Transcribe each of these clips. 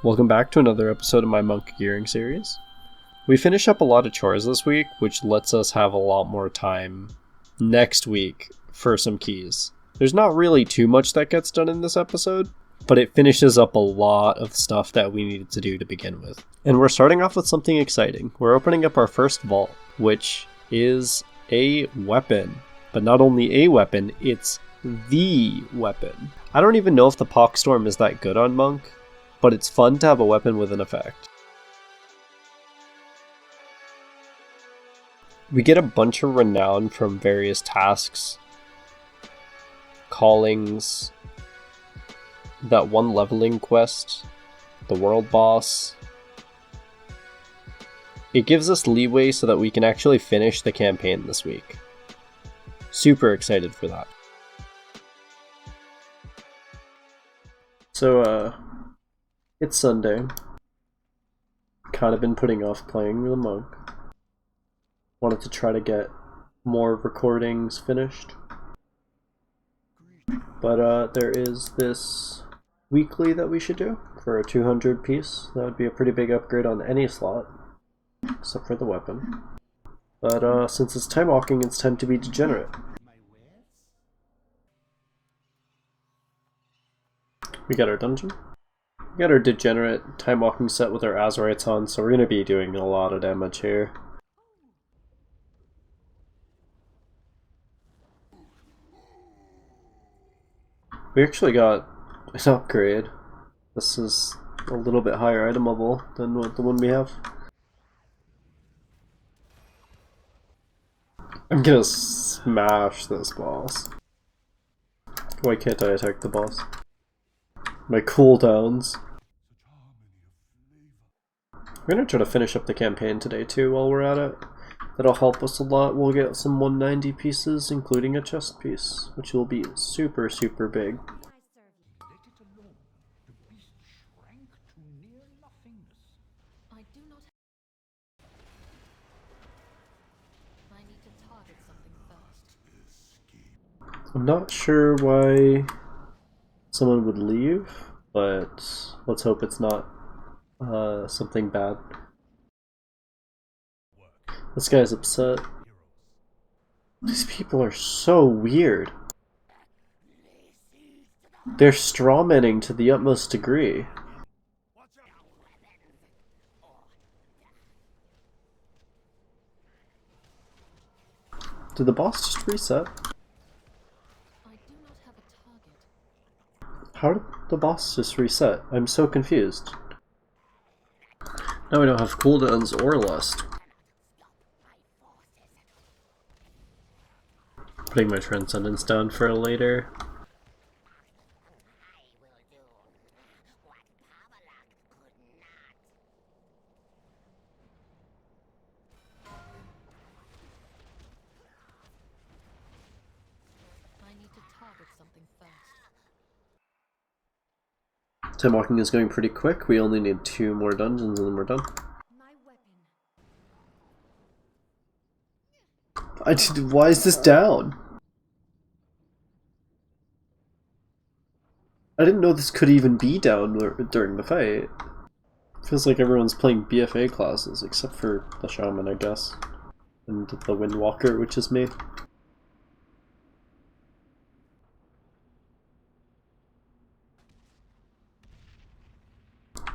Welcome back to another episode of my monk gearing series. We finish up a lot of chores this week, which lets us have a lot more time next week for some keys. There's not really too much that gets done in this episode, but it finishes up a lot of stuff that we needed to do to begin with. And we're starting off with something exciting. We're opening up our first vault, which is a weapon. But not only a weapon, it's the weapon. I don't even know if the Poxstorm is that good on monk, but it's fun to have a weapon with an effect. We get a bunch of renown from various tasks, callings, that one leveling quest, the world boss. It gives us leeway so that we can actually finish the campaign this week. Super excited for that. So, it's Sunday. Kind of been putting off playing the monk. Wanted to try to get more recordings finished. But there is this weekly that we should do for a 200 piece. That would be a pretty big upgrade on any slot, except for the weapon. But since it's time walking, it's time to be degenerate. We got our dungeon. We got our degenerate time walking set with our Azurites on, so we're going to be doing a lot of damage here. We actually got an upgrade. This is a little bit higher item level than what the one we have. I'm gonna smash this boss. Why can't I attack the boss? My cooldowns. We're gonna try to finish up the campaign today too while we're at it. That'll help us a lot. We'll get some 190 pieces, including a chest piece, which will be super, super big. I'm not sure why someone would leave, but let's hope it's not something bad. This guy's upset. These people are so weird. They're strawmanning to the utmost degree. Did the boss just reset? How did the boss just reset? I'm so confused. Now we don't have cooldowns or lust. Putting my Transcendence down for later. Time walking is going pretty quick. We only need 2 more dungeons and then we're done. Why is this down? I didn't know this could even be down during the fight. Feels like everyone's playing BFA classes except for the Shaman, I guess. And the Windwalker, which is me.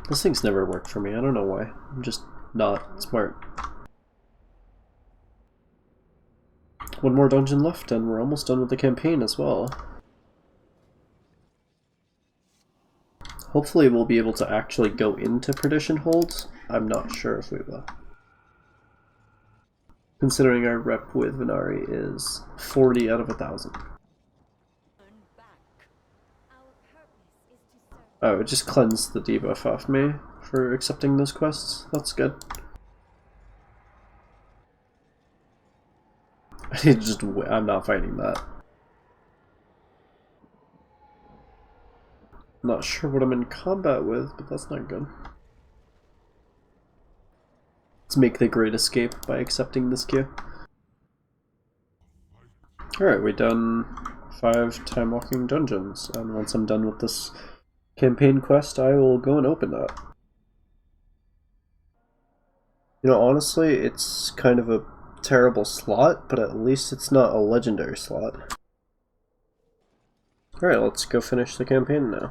This thing's never worked for me, I don't know why. I'm just not smart. 1 more dungeon left and we're almost done with the campaign as well. Hopefully we'll be able to actually go into Perdition Holds. I'm not sure if we will. Considering our rep with Venari is 40 out of 1,000. Oh, it just cleansed the debuff off me for accepting those quests. That's good. I need to just I'm not fighting that. Not sure what I'm in combat with, but that's not good. Let's make the great escape by accepting this queue. Alright, we done 5 time walking dungeons, and once I'm done with this campaign quest, I will go and open that. You know, honestly, it's kind of a terrible slot, but at least it's not a legendary slot. Alright, let's go finish the campaign now.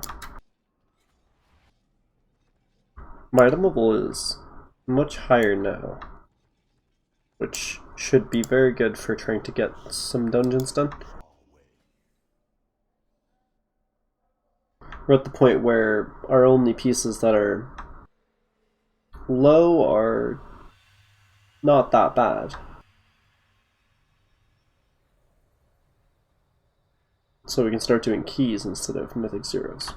My item level is much higher now, which should be very good for trying to get some dungeons done. We're at the point where our only pieces that are low are not that bad. So we can start doing keys instead of mythic zeros.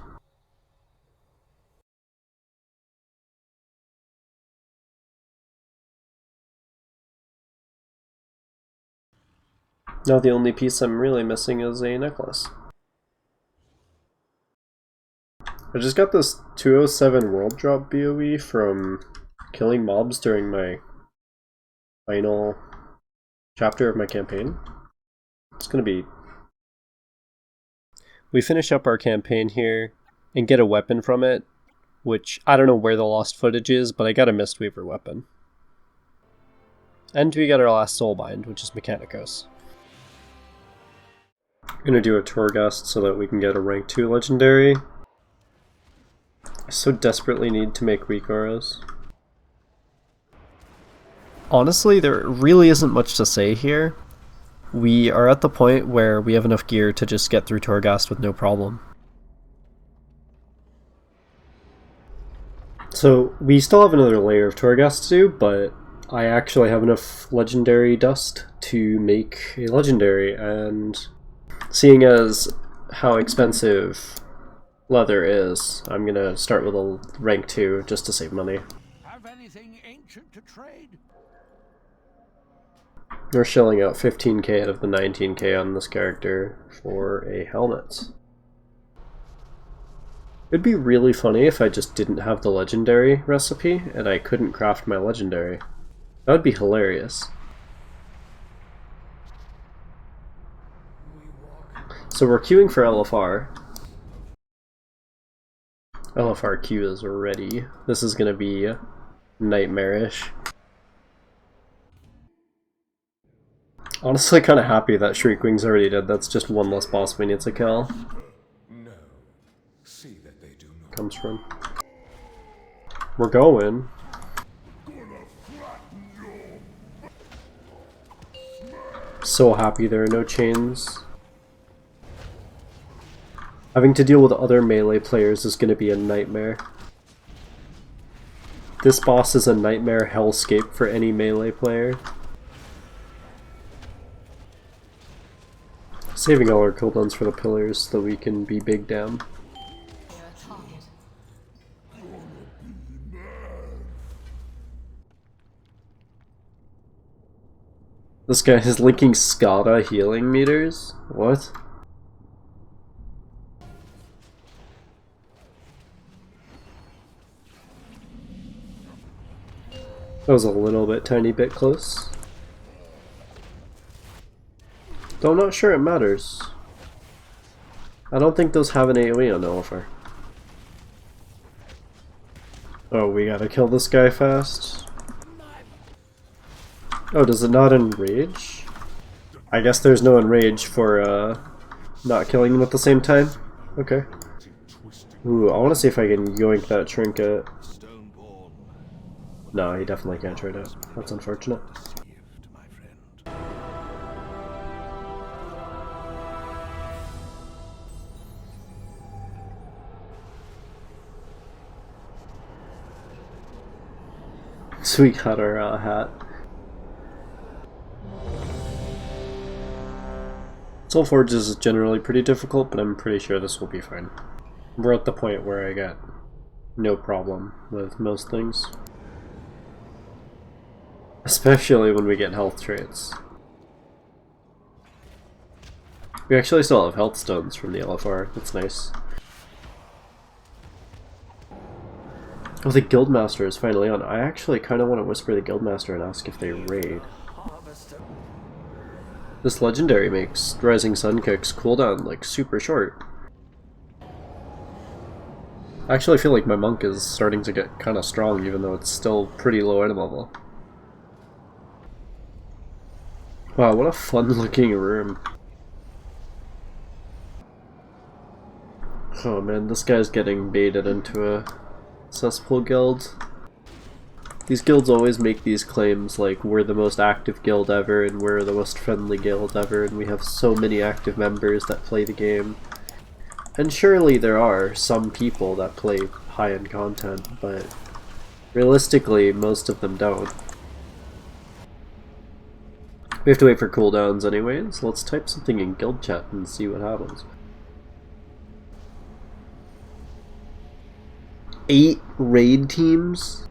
Now the only piece I'm really missing is a necklace. I just got this 207 world drop BOE from killing mobs during my final chapter of my campaign. It's gonna be... We finish up our campaign here and get a weapon from it, which I don't know where the lost footage is, but I got a Mistweaver weapon. And we got our last soulbind, which is Mechanicos. I'm gonna do a Torghast so that we can get a rank 2 legendary. I so desperately need to make weak auras. Honestly, there really isn't much to say here. We are at the point where we have enough gear to just get through Torghast with no problem. So, we still have another layer of Torghast to do, but I actually have enough legendary dust to make a legendary, and seeing as how expensive leather is, I'm gonna start with a rank 2 just to save money. Have anything ancient to trade? We're shelling out 15k out of the 19k on this character for a helmet. It'd be really funny if I just didn't have the legendary recipe and I couldn't craft my legendary. That would be hilarious. So we're queuing for LFR. LFR queue is ready. This is gonna be nightmarish. Honestly, kind of happy that Shriekwing's already dead. That's just one less boss we need to kill. No. See that they do not. Comes from. We're going. So happy there are no chains. Having to deal with other melee players is going to be a nightmare. This boss is a nightmare hellscape for any melee player. Saving all our cooldowns for the pillars so that we can be big down. This guy is linking Skada healing meters? What? That was a little bit, tiny bit close. Though I'm not sure it matters. I don't think those have an AoE on LFR. Oh, we gotta kill this guy fast. Oh, does it not enrage? I guess there's no enrage for not killing him at the same time. Okay. Ooh, I want to see if I can yoink that trinket. No, he definitely can't trade it. That's unfortunate. So we got our hat. Soulforge is generally pretty difficult, but I'm pretty sure this will be fine. We're at the point where I get no problem with most things. Especially when we get health traits. We actually still have health stones from the LFR, that's nice. Oh, the Guildmaster is finally on. I actually kind of want to whisper the Guildmaster and ask if they raid. This legendary makes Rising Sun Kick's cooldown like super short. I actually feel like my monk is starting to get kind of strong even though it's still pretty low item level. Wow, what a fun looking room. Oh man, this guy's getting baited into a cesspool guild. These guilds always make these claims like, we're the most active guild ever and we're the most friendly guild ever and we have so many active members that play the game. And surely there are some people that play high-end content, but realistically most of them don't. We have to wait for cooldowns anyways. Let's type something in guild chat and see what happens. 8 raid teams?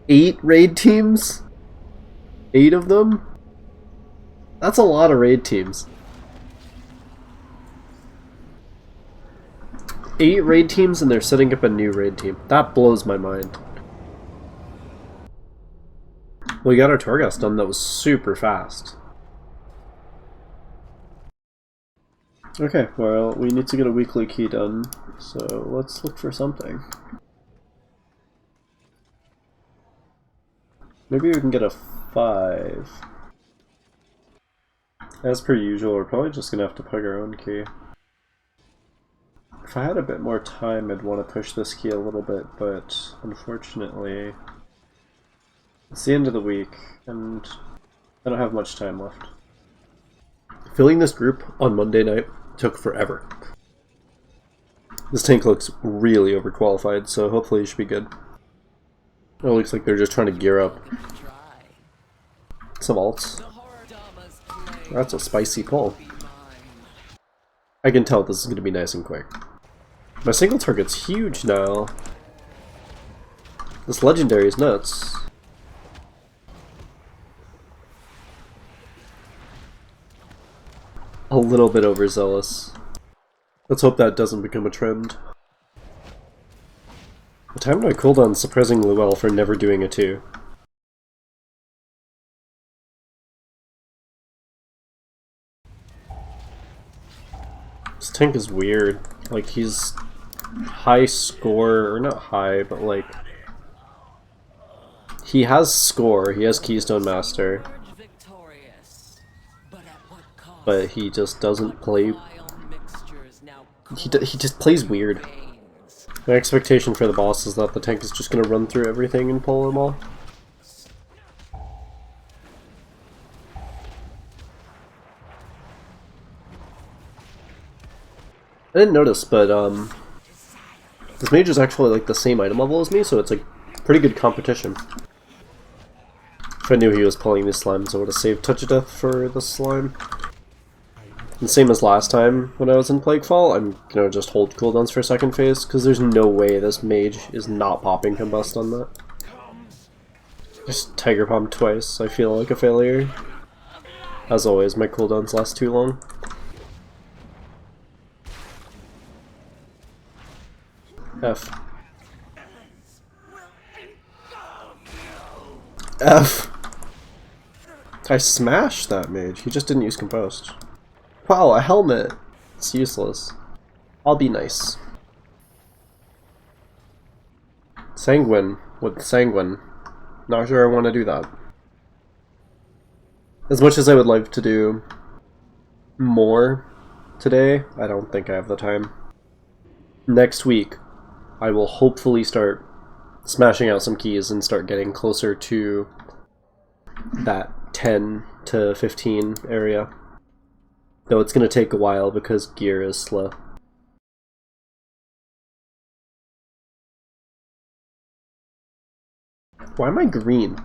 8 raid teams? 8 of them? That's a lot of raid teams. 8 raid teams and they're setting up a new raid team. That blows my mind. We got our Torghast done, that was super fast. Okay, well, we need to get a weekly key done, so let's look for something. Maybe we can get a 5. As per usual, we're probably just gonna have to pug our own key. If I had a bit more time, I'd want to push this key a little bit, but unfortunately, it's the end of the week, and I don't have much time left. Filling this group on Monday night took forever. This tank looks really overqualified, so hopefully it should be good. It looks like they're just trying to gear up. Some alts. That's a spicy pull. I can tell this is going to be nice and quick. My single target's huge now. This legendary is nuts. A little bit overzealous. Let's hope that doesn't become a trend. I timed my cooldown surprisingly well for never doing a 2. This tank is weird. Like, he's high score, or not high, but like, he has score, he has Keystone Master, but he just doesn't play. He just plays weird. My expectation for the boss is that the tank is just gonna run through everything and pull them all. I didn't notice, but this mage is actually like the same item level as me, so it's like pretty good competition. If I knew he was pulling these slimes, I would have saved Touch of Death for the slime. And same as last time when I was in Plaguefall, I'm gonna just hold cooldowns for second phase, because there's no way this mage is not popping Combust on that. Just Tiger Palm twice, I feel like a failure. As always, my cooldowns last too long. F. F. I smashed that mage, he just didn't use Compost. Wow, a helmet! It's useless. I'll be nice. Sanguine with Sanguine. Not sure I want to do that. As much as I would like to do more today, I don't think I have the time. Next week, I will hopefully start smashing out some keys and start getting closer to that 10 to 15 area. Though it's going to take a while because gear is slow. Why am I green?